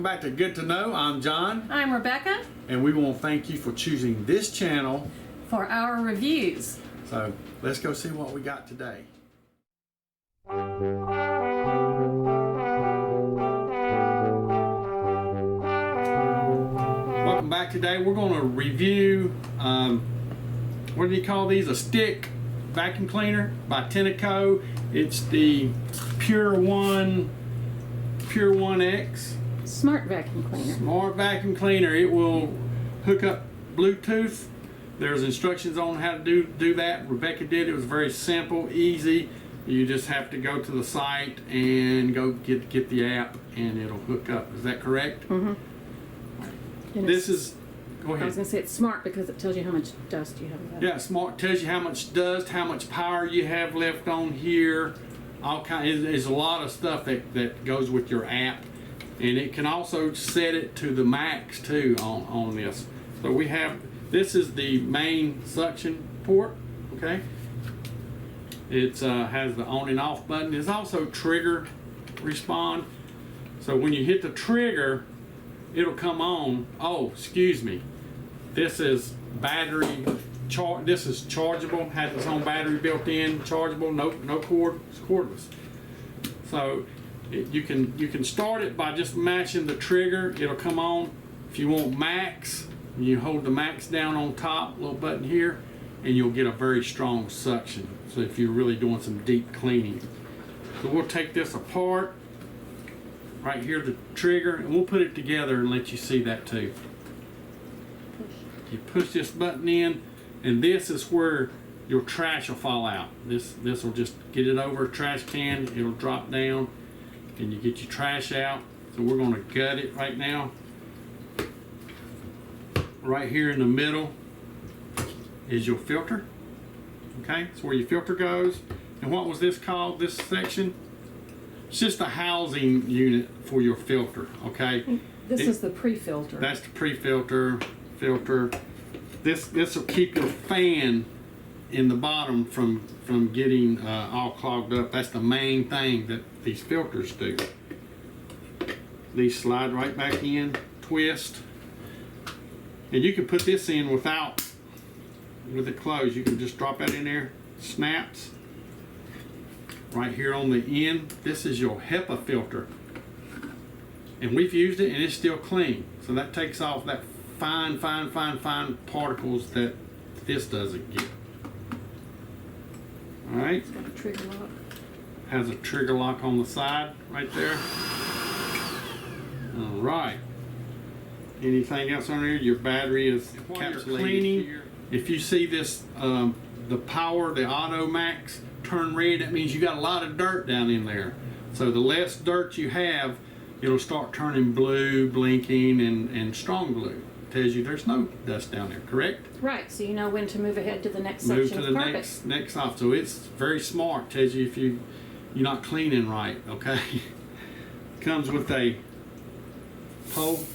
back to Good to Know. I'm John. I'm Rebecca. And we want to thank you for choosing this channel For our reviews. So let's go see what we got today. Welcome back. Today we're going to review, what do you call these? A stick vacuum cleaner by Tineco. It's the PureOneX. Smart vacuum cleaner. Smart vacuum cleaner. It will hook up Bluetooth. There's instructions on how to do that. Rebecca did. It was very simple, easy. You just have to go to the site and go get the app, and it'll hook up. Is that correct? Mm-hmm. This is. Go ahead. I was going to say it's smart because it tells you how much dust you have. Yeah, smart tells you how much dust, how much power you have left on here. All kind. There's a lot of stuff that goes with your app, and it can also set it to the max too on this. So we have. This is the main suction port. Okay. It has the on and off button. There's also trigger respond. So when you hit the trigger, it'll come on. Oh, excuse me. This is battery this is chargeable. Has its own battery built in. Chargeable. No cord. It's cordless. So you can start it by just mashing the trigger. It'll come on. If you want max, you hold the max down on top, little button here, and you'll get a very strong suction. So if you're really doing some deep cleaning. So we'll take this apart. Right here, the trigger, and we'll put it together and let you see that too. You push this button in, and this is where your trash will fall out. This will just get it over a trash can. It'll drop down, and you get your trash out. So we're going to gut it right now. Right here in the middle is your filter. Okay, that's where your filter goes. And what was this called? This section? It's just a housing unit for your filter. Okay. This is the pre-filter. That's the pre-filter filter. This will keep your fan in the bottom from getting all clogged up. That's the main thing that these filters do. These slide right back in, twist, and you can put this in with it closed. You can just drop that in there, snaps. Right here on the end, this is your HEPA filter, and we've used it and it's still clean. So that takes off that fine particles that this doesn't get. All right. It's got a trigger lock. Has a trigger lock on the side right there. All right. Anything else on there? Your battery is cleaning. If you see this, the power, the Auto Max turn red, that means you got a lot of dirt down in there. So the less dirt you have, it'll start turning blue, blinking, and strong blue. Tells you there's no dust down there, correct? Right, so you know when to move ahead to the next Move section to of the carpet. next off. So it's very smart. Tells you if you're not cleaning right. Okay. Comes with a pole.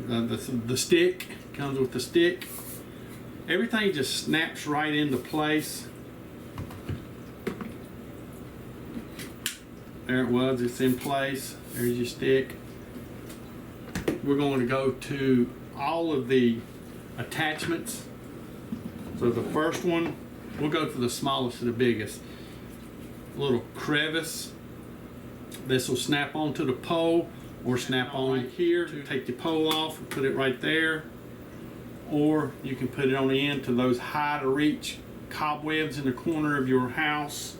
The stick comes with the stick. Everything just snaps right into place. There it was. It's in place. There's your stick. We're going to go to all of the attachments. So the first one, we'll go to the smallest to the biggest. Little crevice. This will snap onto the pole, or snap on here to take the pole off and put it right there. Or you can put it on the end to those high to reach cobwebs in the corner of your house.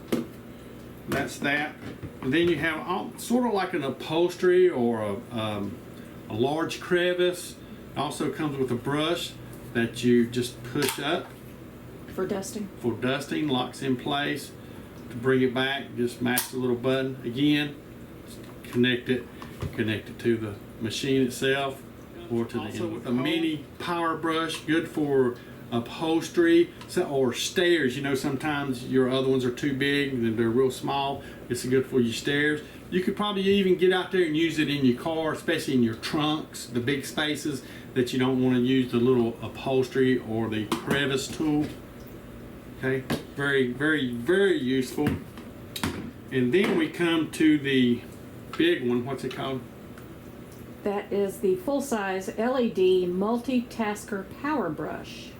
That's that. And then you have sort of like an upholstery or a large crevice. It also comes with a brush that you just push up. For dusting. For dusting, locks in place. To bring it back, just mash the little button again. Connect it to the machine itself, or to the end. With a mini power brush, good for upholstery or stairs. You know, sometimes your other ones are too big and they're real small. It's good for your stairs. You could probably even get out there and use it in your car, especially in your trunks, the big spaces that you don't want to use the little upholstery or the crevice tool. Okay, very useful. And then we come to the big one. What's it called? That is the full-size LED multitasker power brush.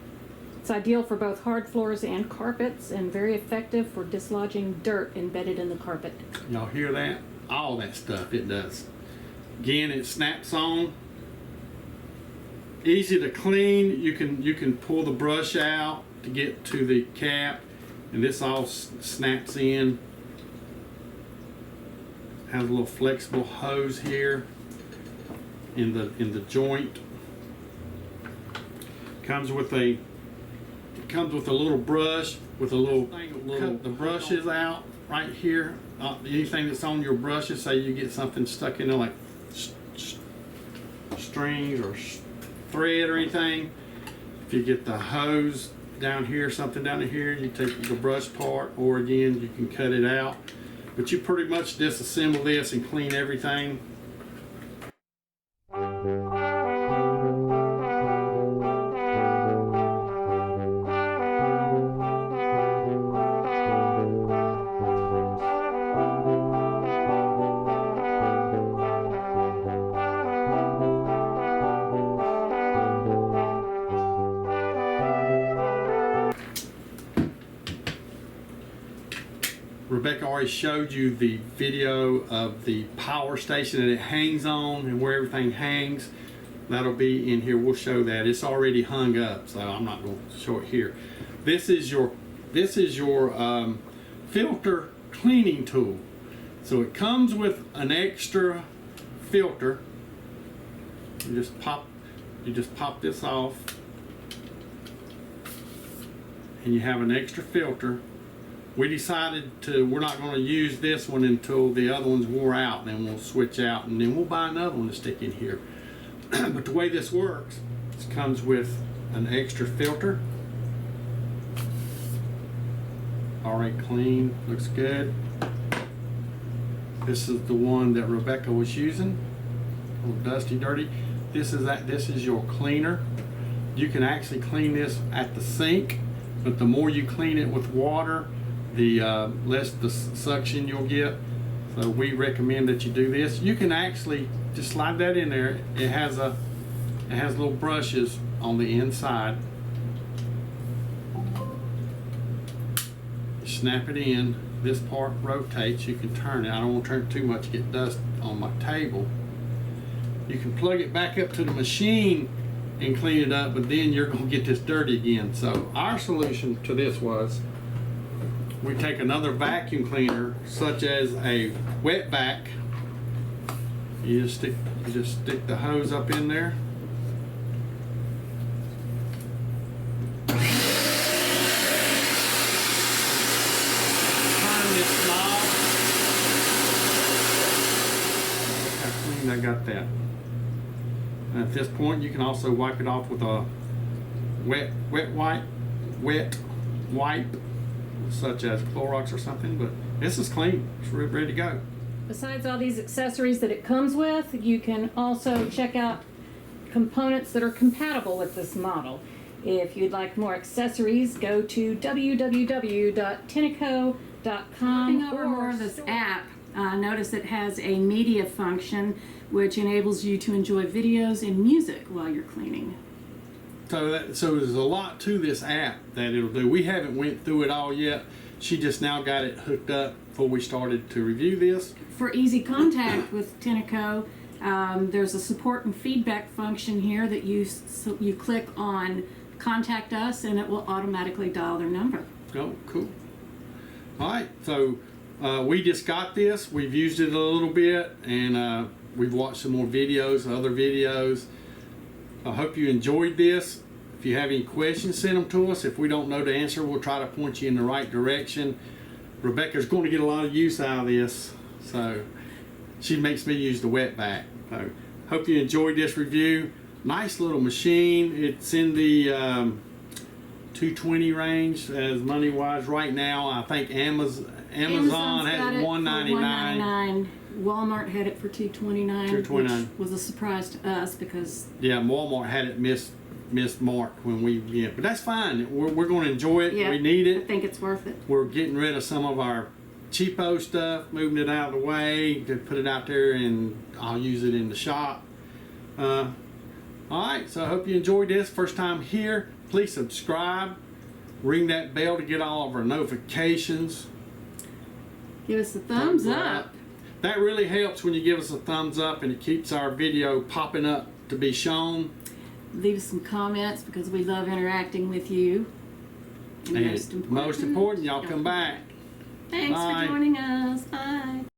It's ideal for both hard floors and carpets and very effective for dislodging dirt embedded in the carpet. Y'all hear that? All that stuff it does. Again, it snaps on. Easy to clean. You can pull the brush out to get to the cap, and this all snaps in. Has a little flexible hose here in the joint. Comes with a little brush with a little cut the brushes out right here. Anything that's on your brushes, say you get something stuck in there like strings or thread or anything. If you get the hose down here, something down here, you take the brush part, or again you can cut it out. But you pretty much disassemble this and clean everything. Rebecca already showed you the video of the power station that it hangs on and where everything hangs. That'll be in here. We'll show that. It's already hung up, so I'm not going to show it here. This is your filter cleaning tool. So it comes with an extra filter. You just pop this off, and you have an extra filter. We decided we're not going to use this one until the other one's wore out, and then we'll switch out, and then we'll buy another one to stick in here. But the way this works, it comes with an extra filter. Already clean, looks good. This is the one that Rebecca was using, a little dusty, dirty. This is your cleaner. You can actually clean this at the sink, but the more you clean it with water, the less the suction you'll get. So we recommend that you do this. You can actually just slide that in there. It has little brushes on the inside. You snap it in. This part rotates. You can turn it. I don't want to turn it too much to get dust on my table. You can plug it back up to the machine and clean it up, but then you're going to get this dirty again. So our solution to this was, we take another vacuum cleaner, such as a wet vac. You just stick the hose up in there. Turn this knob. Look how clean I got that. And at this point, you can also wipe it off with a wet wipe, such as Clorox or something, but this is clean. It's ready to go. Besides all these accessories that it comes with, you can also check out components that are compatible with this model. If you'd like more accessories, go to www.tineco.com. Looking over more of this app, notice it has a media function which enables you to enjoy videos and music while you're cleaning. So there's a lot to this app that it'll do. We haven't went through it all yet. She just now got it hooked up before we started to review this. For easy contact with Tineco, there's a support and feedback function here that you click on Contact Us, and it will automatically dial their number. Oh, cool. All right, so we just got this. We've used it a little bit, and we've watched some more videos, other videos. I hope you enjoyed this. If you have any questions, send them to us. If we don't know the answer, we'll try to point you in the right direction. Rebecca's going to get a lot of use out of this, so she makes me use the wet vac. So hope you enjoyed this review. Nice little machine. It's in the 220 range as money wise right now. I think Amazon has $199. Walmart had it for $229, which was a surprise to us because Walmart had it missed mark when we but that's fine. We're going to enjoy it. Yeah, we need it. I think it's worth it. We're getting rid of some of our cheapo stuff, moving it out of the way to put it out there, and I'll use it in the shop. All right, so I hope you enjoyed this. First time here, please subscribe. Ring that bell to get all of our notifications. Give us a thumbs up. That really helps when you give us a thumbs up, and it keeps our video popping up to be shown. Leave us some comments because we love interacting with you. And And most important, y'all come back. Thanks Bye. for joining us. Bye.